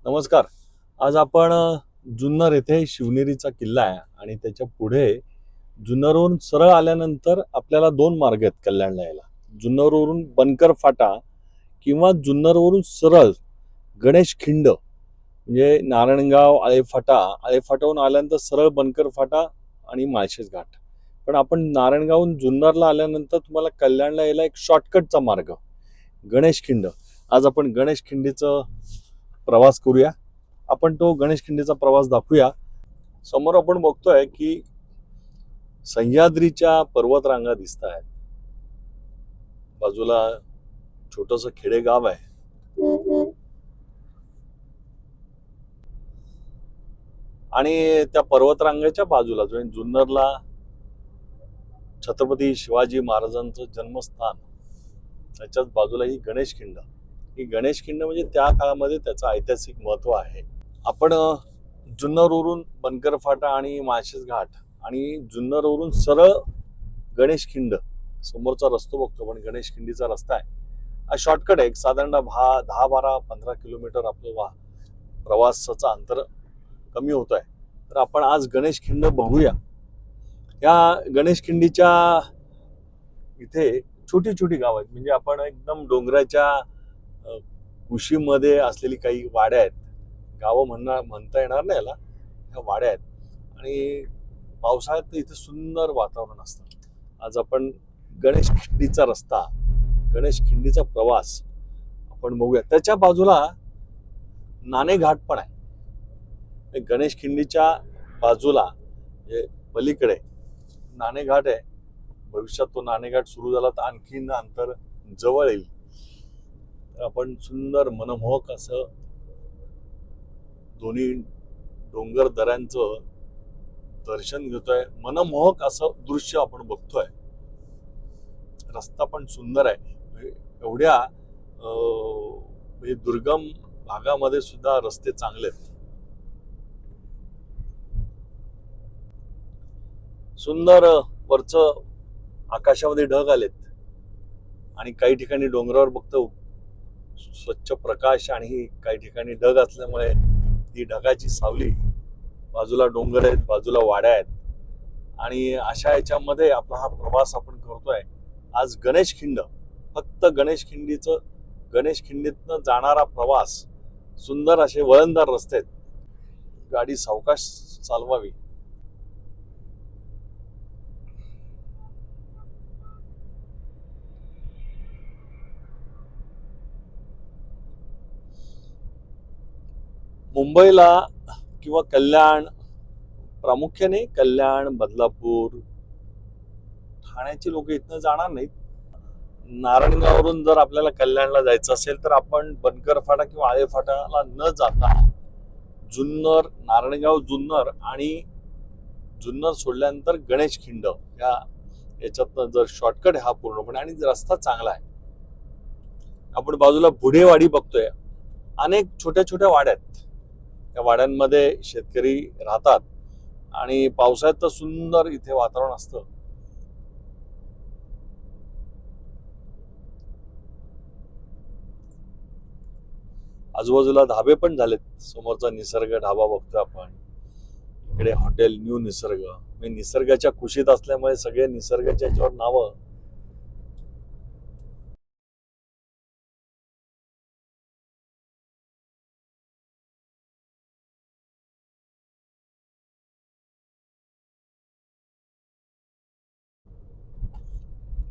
नमस्कार. आज आपण जुन्नर येथे शिवनेरीचा किल्ला आहे आणि त्याच्या पुढे जुन्नरवरून सरळ आल्यानंतर आपल्याला दोन मार्ग आहेत कल्याणला यायला. जुन्नरवरून बनकर फाटा किंवा जुन्नरवरून सरळ गणेश खिंड म्हणजे नारायणगाव आळेफाटाहून आल्यानंतर सरळ बनकर फाटा आणि माळशेज घाट. पण आपण नारायणगावहून जुन्नरला आल्यानंतर तुम्हाला कल्याणला यायला एक शॉर्टकटचा मार्ग गणेश खिंड. आज आपण गणेश खिंडीचं प्रवास करूया. आपण तो गणेश खिंडीचा प्रवास दाखवूया. समोर आपण बघतोय की सह्याद्रीच्या पर्वतरांगा दिसत आहेत. बाजूला छोटस खेडेगाव आहे आणि त्या पर्वतरांगाच्या बाजूला जुन्नरला छत्रपती शिवाजी महाराजांचं जन्मस्थान, त्याच्याच बाजूला ही गणेश खिंड. ही गणेश खिंड म्हणजे त्या काळामध्ये त्याचं ऐतिहासिक महत्व आहे. आपण जुन्नरवरून बनकर फाटा आणि माळशेज घाट आणि जुन्नरवरून सरळ गणेश खिंड समोरचा रस्ता बघतो. पण गणेश खिंडीचा रस्ता आहे, हा शॉर्टकट आहे. साधारण 10-12-15 किलोमीटर आपलं प्रवासाचं अंतर कमी होत आहे. तर आपण आज गणेश खिंड बघूया. या गणेश खिंडीच्या इथे छोटी छोटी गाव आहेत. म्हणजे आपण एकदम डोंगराच्या कुशीमध्ये असलेली काही वाड्या आहेत. गावं म्हणता येणार नाही याला, ह्या वाड्या आहेत. आणि पावसाळ्यात इथे सुंदर वातावरण असतं. आज आपण गणेश खिंडीचा रस्ता, गणेश खिंडीचा प्रवास आपण बघूया. त्याच्या बाजूला नाणे घाट पण आहे. गणेश खिंडीच्या बाजूला पलीकडे नाणे घाट आहे. भविष्यात तो नाणे घाट सुरू झाला तर आणखीन अंतर जवळ येईल. आपण सुंदर मनमोहक असं दोन्ही डोंगर दऱ्यांचं दर्शन घेतोय. मनमोहक असं दृश्य आपण बघतोय. रस्ता पण सुंदर आहे. एवढ्या म्हणजे दुर्गम भागामध्ये सुद्धा रस्ते चांगले आहेत. सुंदर वरचं आकाशामध्ये ढग आलेत आणि काही ठिकाणी डोंगरावर बघतो स्वच्छ प्रकाश आणि काही ठिकाणी ढग असल्यामुळे ती ढगाची सावली, बाजूला डोंगर आहेत, बाजूला वाड्या आहेत आणि अशा याच्यामध्ये आपला हा प्रवास आपण करतोय. आज गणेश खिंड, फक्त गणेश खिंडीतनं जाणारा प्रवास. सुंदर असे वळणदार रस्ते आहेत. गाडी सावकाश चालवावी. मुंबईला किंवा कल्याण, प्रामुख्याने कल्याण, बदलापूर, ठाण्याची लोक इथनं जाणार नाहीत. नारायणगाववरून जर आपल्याला कल्याणला जायचं असेल तर आपण बनकर फाटा किंवा आळे फाटाला न जाता नारायणगाव जुन्नर आणि जुन्नर सोडल्यानंतर गणेश खिंड याच्यातनं जर शॉर्टकट हा पूर्णपणे आणि रस्ता चांगला आहे. आपण बाजूला बुढेवाडी बघतोय. अनेक छोट्या छोट्या वाड्या आहेत. या वाड्यांमध्ये शेतकरी राहतात आणि पावसाळ्यात तर सुंदर इथे वातावरण असतं. आजूबाजूला धाबे पण झालेत. समोरचा निसर्ग ढाबा बघतोय आपण. इकडे हॉटेल न्यू निसर्ग. मी निसर्गाच्या कुशीत असल्यामुळे सगळे निसर्गाच्या याच्यावर नावं.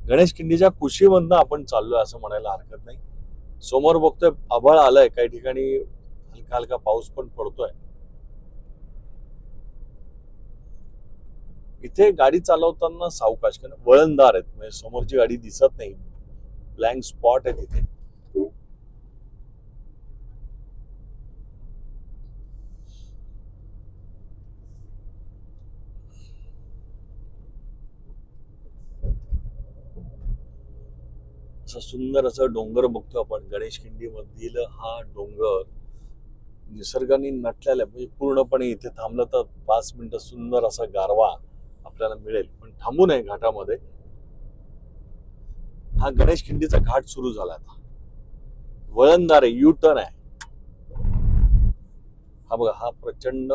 गणेश खिंडीच्या कुशीमधनं आपण चाललोय असं म्हणायला हरकत नाही. समोर बघतोय आभाळ आलंय, काही ठिकाणी हलका हलका पाऊस पण पडतोय. इथे गाडी चालवताना सावकाश, कारण वळणदार आहेत, म्हणजे समोरची गाडी दिसत नाही. ब्लँक स्पॉट आहे तिथे. असं सुंदर असं डोंगर बघतो आपण. गणेश खिंडी मधील हा डोंगर निसर्गाने नटलेला आहे. म्हणजे पूर्णपणे इथे थांबलं तर 5 मिनिटं सुंदर असा गारवा आपल्याला मिळेल. पण थांबू नये घाटामध्ये. हा गणेश खिंडीचा घाट सुरू झाला. आता वळणदार आहे, यू टर्न आहे. हा बघा, हा प्रचंड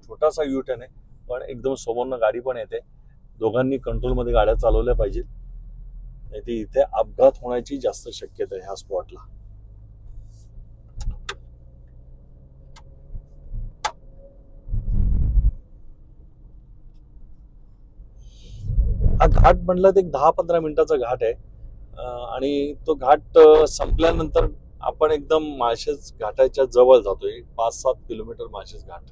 छोटासा U-टर्न आहे, पण एकदम समोरनं गाडी पण येते. दोघांनी कंट्रोलमध्ये गाड्या चालवल्या पाहिजेत, नाही तर इथे अपघात होण्याची जास्त शक्यता आहे ह्या स्पॉटला. हा घाट म्हटलं तर एक 10-15 मिनिटाचा घाट आहे. आणि तो घाट संपल्यानंतर आपण एकदम माळशेज घाटाच्या जवळ जातोय. 5-7 किलोमीटर माळशेज घाट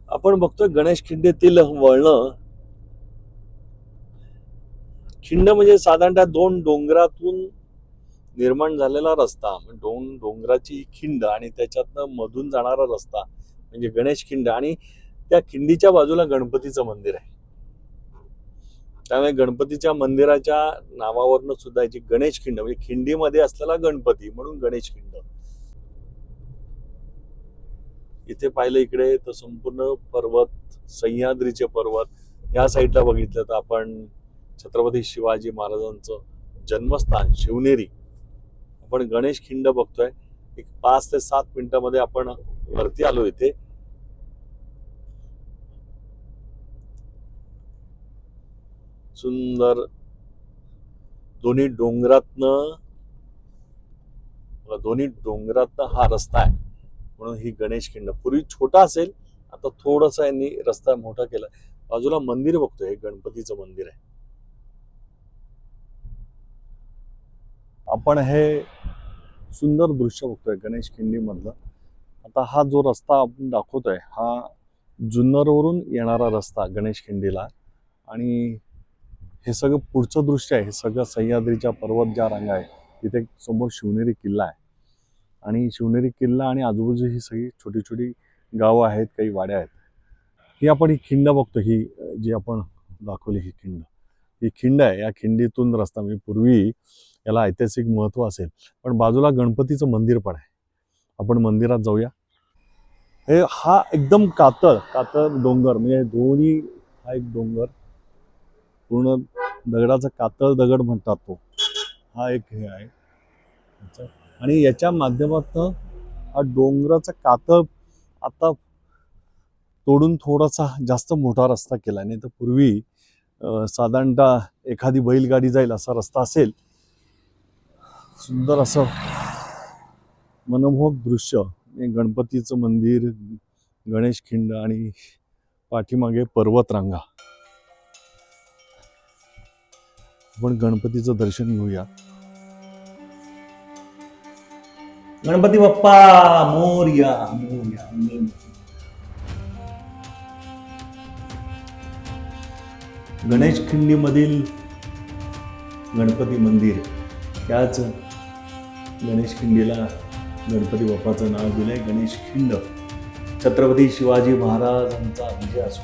आपण बघतोय. गणेश खिंडीतील वळणं, खिंड म्हणजे साधारणतः 2 डोंगरातून निर्माण झालेला रस्ता, दोन डोंगराची खिंड आणि त्याच्यातनं मधून जाणारा रस्ता म्हणजे गणेश खिंड. आणि त्या खिंडीच्या बाजूला गणपतीचं मंदिर आहे. त्यामुळे गणपतीच्या मंदिराच्या नावावरनं सुद्धा याची गणेश खिंड म्हणजे खिंडीमध्ये असलेला गणपती म्हणून गणेश खिंड. इथे पाहिलं इकडे तर संपूर्ण पर्वत, सह्याद्रीचे पर्वत. या साईडला बघितलं तर आपण छत्रपती शिवाजी महाराजांचं जन्मस्थान शिवनेरी. आपण गणेश खिंड बघतोय. एक 5 ते 7 मिनिटांमध्ये आपण वरती आलो. इथे सुंदर दोन्ही डोंगरातनं हा रस्ता आहे म्हणून ही गणेश खिंड. पूर्वी छोटा असेल, आता थोडासा यांनी रस्ता मोठा केला. बाजूला मंदिर बघतोय, हे गणपतीचं मंदिर आहे. आपण हे सुंदर दृश्य बघतोय गणेश खिंडी मधलं. आता हा जो रस्ता आपण दाखवतोय हा जुन्नरवरून येणारा रस्ता गणेश खिंडीला. आणि हे सगळं पुढचं दृश्य आहे. हे सगळं सह्याद्रीच्या पर्वत ज्या रांगा आहे, तिथे समोर शिवनेरी किल्ला आहे. आणि शिवनेरी किल्ला आणि आजूबाजू ही सगळी छोटी छोटी गावं आहेत, काही वाड्या आहेत. ही आपण ही खिंड बघतो, ही जी आपण दाखवली ही खिंड, ही खिंड आहे. या खिंडीतून रस्ता म्हणजे पूर्वी याला ऐतिहासिक महत्व असेल. पण बाजूला गणपतीचं मंदिर पण आहे. आपण मंदिरात जाऊया. हा एकदम कातळ डोंगर म्हणजे दोन्ही, हा एक डोंगर पूर्ण दगडाचा कातळ दगड म्हणतात तो. हा एक हे आहे. आणि याच्या माध्यमातून हा डोंगराचा कातळ आता तोडून थोडासा जास्त मोठा रस्ता केला. नाही तर पूर्वी साधारणतः एखादी बैलगाडी जाईल असा रस्ता असेल. सुंदर असं मनमोहक दृश्य. गणपतीचं मंदिर, गणेश खिंड आणि पाठीमागे पर्वतरांगा. आपण गणपतीचं दर्शन घेऊया. गणपती बाप्पा मोरया मोरया. गणेश खिंडीमधील गणपती मंदिर, त्याच गणेश खिंडीला गणपती बाप्पाचं नाव दिलंय गणेश खिंड. छत्रपती शिवाजी महाराजांचा विजय असो.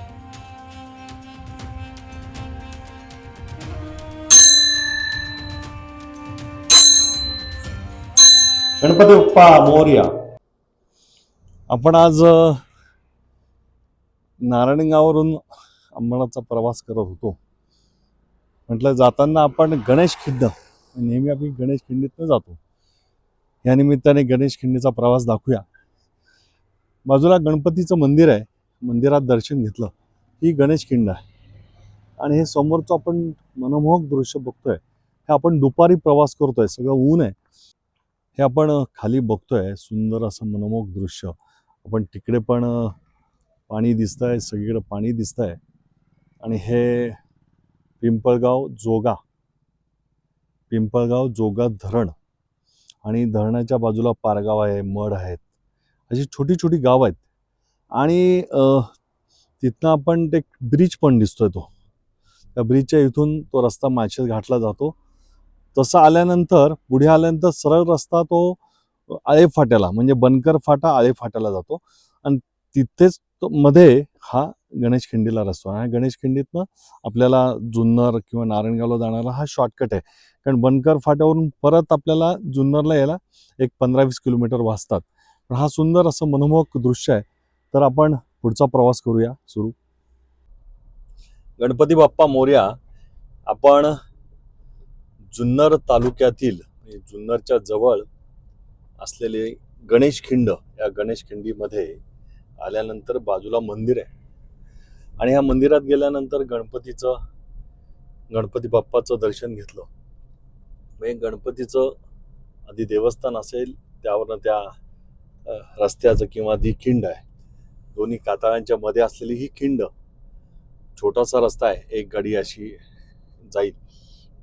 गणपती बाप्पा मोरया. आपण आज नारायणगाववरून अंबरनाथचा प्रवास करत होतो. म्हटलं जाताना आपण गणेश खिंड, नेहमी आपण गणेश खिंडीतनं जातो, या निमित्ताने गणेश खिंडीचा प्रवास दाखवूया. बाजूला गणपतीचं मंदिर आहे, मंदिरात दर्शन घेतलं. ही गणेश खिंड आहे. आणि हे समोरचं आपण मनमोहक दृश्य बघतोय, हे आपण दुपारी प्रवास करतोय, सगळं ऊन आहे. हे आपण खाली बघतोय सुंदर असं मनमोहक दृश्य. आपण तिकडे पण पाणी दिसतंय, सगळीकडे पाणी दिसतंय. आणि हे पिंपळगाव जोगा धरण. आणि धरणाच्या बाजूला पारगाव आहे, मड आहेत, अशी छोटी छोटी गाव आहेत. आणि तिथनं आपण ते ब्रिज पण दिसतोय, तो त्या ब्रिजच्या इथून तो रस्ता माळशेज घाटला जातो. तसं आल्यानंतर पुढे आल्यानंतर सरळ रस्ता तो आळेफाट्याला म्हणजे बनकर फाटा आळेफाट्याला जातो. आणि तिथेच मध्ये हा गणेश खिंडीला रस्ता आहे. गणेश खिंडीतनं आपल्याला जुन्नर किंवा नारायणगावला जाणारा हा शॉर्टकट आहे. कारण बनकर फाट्यावरून परत आपल्याला जुन्नरला यायला एक 15-20 किलोमीटर वाजतात. पण हा सुंदर असं मनमोहक दृश्य आहे. तर आपण पुढचा प्रवास करूया सुरू. गणपती बाप्पा मोरया. आपण जुन्नर तालुक्यातील जुन्नरच्या जवळ असलेले गणेश खिंड, या गणेश खिंडीमध्ये आल्यानंतर बाजूला मंदिर आहे आणि ह्या मंदिरात गेल्यानंतर गणपती बाप्पाचं दर्शन घेतलं. म्हणजे गणपतीचं आधी देवस्थान असेल, त्यावरनं त्या रस्त्याचं किंवा ती खिंड आहे, दोन्ही कातळांच्या मध्ये असलेली ही खिंड, छोटासा रस्ता आहे, एक गाडी अशी जाईल,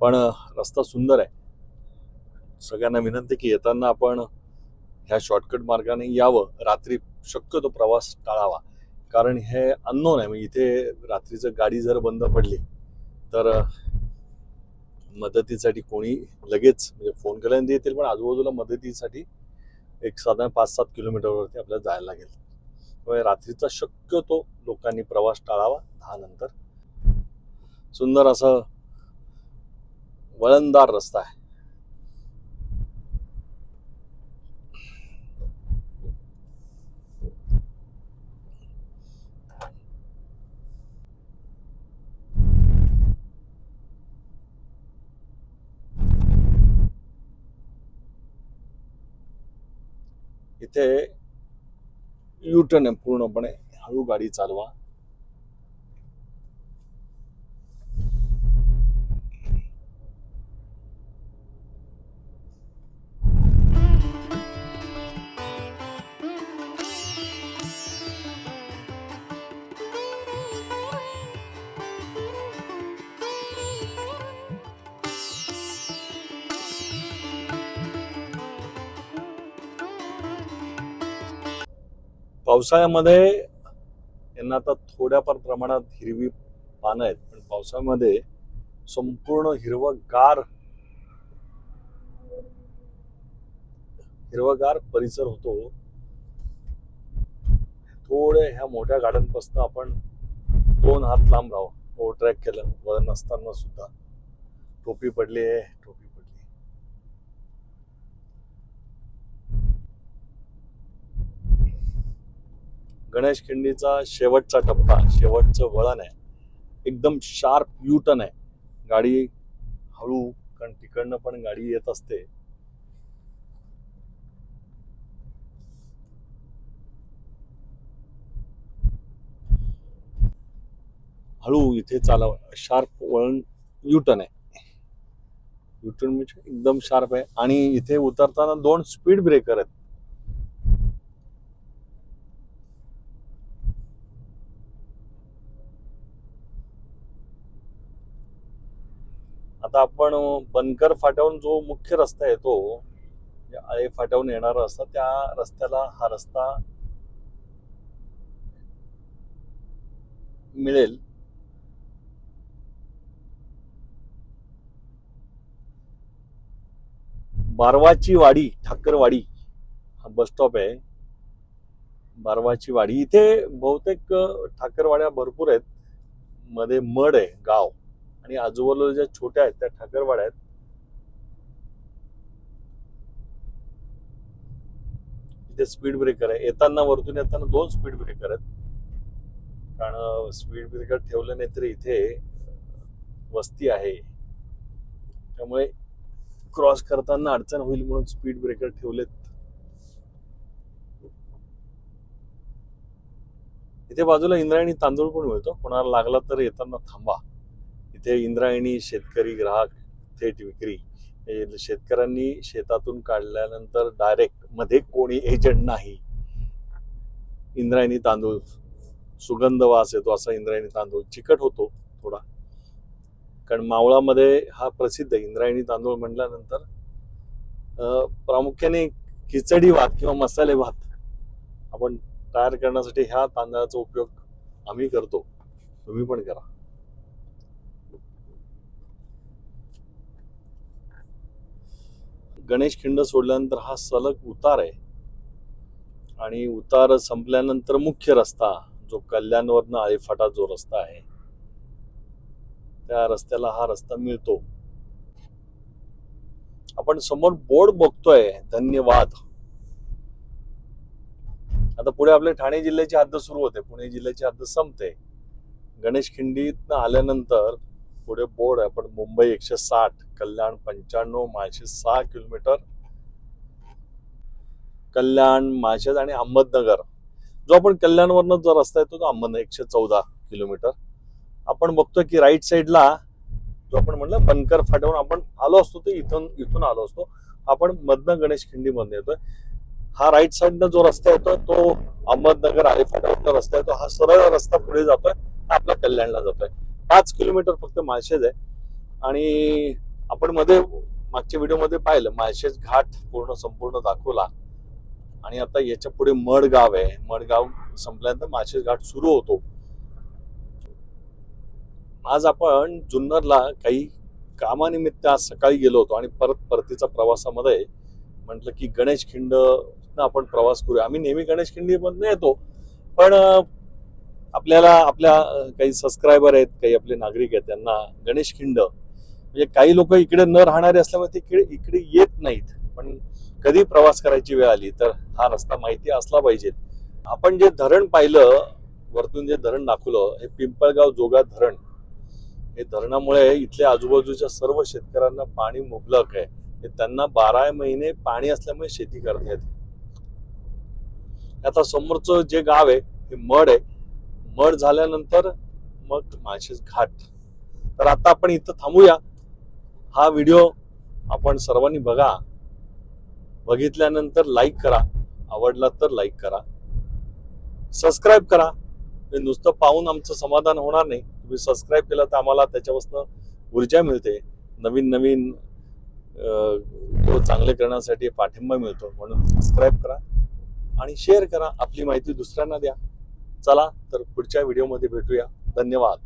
पण रस्ता सुंदर आहे. सगळ्यांना विनंती की येताना आपण ह्या शॉर्टकट मार्गाने यावं. रात्री शक्यतो प्रवास टाळावा, कारण हे अननोन आहे. म्हणजे इथे रात्रीचं गाडी जर बंद पडली तर मदतीसाठी कोणी लगेच म्हणजे फोन केल्यानंतर येतील, पण आजूबाजूला मदतीसाठी एक साधारण 5-7 किलोमीटरवरती आपल्याला जायला लागेल. त्यामुळे रात्रीचा शक्यतो लोकांनी प्रवास टाळावा 10 नंतर. सुंदर असं वळणदार रस्ता आहे. इथे युटर्न आहे पूर्णपणे, हळू गाडी चालवा. पावसाळ्यामध्ये यांना आता थोड्याफार प्रमाणात हिरवी पानं आहेत, पण पावसाळ्यामध्ये संपूर्ण हिरवगार परिसर होतो. थोडे ह्या मोठ्या गाड्यांपासून आपण 2 हात लांब राहावं. ओव्हरट्रॅक केलं वळण नसताना सुद्धा. टोपी पडली आहे, टोपी पडली. गणेश खिंडीचा शेवटचा टप्पा, शेवटचं वळण आहे, एकदम शार्प युटर्न आहे. गाडी हळू, कारण तिकडनं पण गाडी येत असते. हळू इथे चालव, शार्प वळण युटर्न आहे. युटर्न म्हणजे एकदम शार्प आहे आणि इथे उतरताना 2 स्पीड ब्रेकर आहेत. आता आपण बनकर फाट्याहून जो मुख्य रस्ता येतो, आळे फाट्याहून येणारा रस्ता, त्या रस्त्याला हा रस्ता मिळेल. बारवाची वाडी, ठाकरवाडी हा बस स्टॉप आहे. बारवाची वाडी, इथे बहुतेक ठाकरवाड्या भरपूर आहेत. मध्ये मड आहे गाव, आणि आजूबाजूला ज्या छोट्या आहेत त्या ठाकरवाड्या आहेत. इथे स्पीड ब्रेकर आहे. येताना वरतून येताना 2 स्पीड ब्रेकर आहेत, कारण स्पीड ब्रेकर ठेवले नाही तरी इथे वस्ती आहे, त्यामुळे क्रॉस करताना अडचण होईल म्हणून स्पीड ब्रेकर ठेवलेत. इथे बाजूला इंद्रायणी तांदूळ पण मिळतो, कोणाला लागला तर येताना थांबा. इथे इंद्रायणी शेतकरी ग्राहक थेट विक्री. शेतकऱ्यांनी शेतातून काढल्यानंतर डायरेक्ट, मध्ये कोणी एजंट नाही. इंद्रायणी तांदूळ, सुगंध वास येतो असा इंद्रायणी तांदूळ, चिकट होतो थोडा, कारण मावळामध्ये हा प्रसिद्ध आहे. इंद्रायणी तांदूळ म्हटल्यानंतर प्रामुख्याने खिचडी भात किंवा मसाले भात आपण तयार करण्यासाठी ह्या तांदळाचा उपयोग आम्ही करतो, तुम्ही पण करा. गणेश खिंड सोडल्यानंतर हा सलग उतार आहे, आणि उतार संपल्यानंतर मुख्य रस्ता, जो कल्याणवरनं आळेफाटा जो रस्ता आहे, त्या रस्त्याला हा रस्ता मिळतो. आपण समोर बोर्ड बघतोय, धन्यवाद. आता पुढे आपले ठाणे जिल्ह्याची हद्द सुरू होते, पुणे जिल्ह्याची हद्द संपते. गणेश खिंडीतनं आल्यानंतर पुढे बोर्ड आहे, पण मुंबई 160, कल्याण 95, 6 किलोमीटर. कल्याण, माळशेज आणि अहमदनगर. जो आपण कल्याणवरनं जो रस्ता येतो तो अहमदनगर 114 किलोमीटर. आपण बघतोय की राईट साईडला जो आपण म्हणलं बनकर फाट्यावरून आपण आलो असतो ते इथून आलो असतो. आपण मधनं गणेश खिंडी मधनं येतोय. हा राईट साईडनं जो रस्ता येतो तो अहमदनगर आले फाट्यावरचा रस्ता येतो. हा सरळ रस्ता पुढे जातोय, हा आपला कल्याणला जातोय. 5 किलोमीटर फक्त माळशेज आहे. आणि आपण मागच्या व्हिडिओमध्ये पाहिलं माळशेज घाट संपूर्ण दाखवला. आणि आता याच्या पुढे मडगाव आहे. मडगाव संपल्यानंतर माळशेज घाट सुरू होतो. आज आपण जुन्नरला काही कामानिमित्त आज सकाळी गेलो होतो आणि परतीच्या प्रवासामध्ये म्हटलं की गणेश खिंड आपण प्रवास करूया. आम्ही नेहमी गणेश खिंडीमधनं येतो, पण आपल्याला आपल्या काही सबस्क्रायबर आहेत, काही आपले नागरिक आहेत, त्यांना गणेश खिंड म्हणजे काही लोक इकडे न राहणारे असल्यामुळे ते इकडे येत नाहीत. पण कधी प्रवास करायची वेळ आली तर हा रस्ता माहिती असला पाहिजे. आपण जे धरण पाहिलं, वरतून जे धरण दाखवलं, हे पिंपळगाव जोगा धरण. हे धरणामुळे इथल्या आजूबाजूच्या सर्व शेतकऱ्यांना पाणी मुबलक आहे. त्यांना 12 महिने पाणी असल्यामुळे शेती करता येते. आता समोरचं जे गाव आहे हे मड आहे. मड झाल्यानंतर मग माळशेज घाट. तर आता आपण इथं थांबूया. हा व्हिडिओ आपण सर्वांनी बघा. बघितल्यानंतर लाईक करा, आवडला तर लाईक करा, सबस्क्राईब करा. नुसतं पाहून आमचं समाधान होणार नाही. तुम्ही सबस्क्राईब केलं तर आम्हाला त्याच्यापासून ऊर्जा मिळते, नवीन नवीन चांगले करण्यासाठी पाठिंबा मिळतो. म्हणून सबस्क्राईब करा आणि शेअर करा. आपली माहिती दुसऱ्यांना द्या. चला तर पुढच्या व्हिडिओमध्ये भेटूया. धन्यवाद.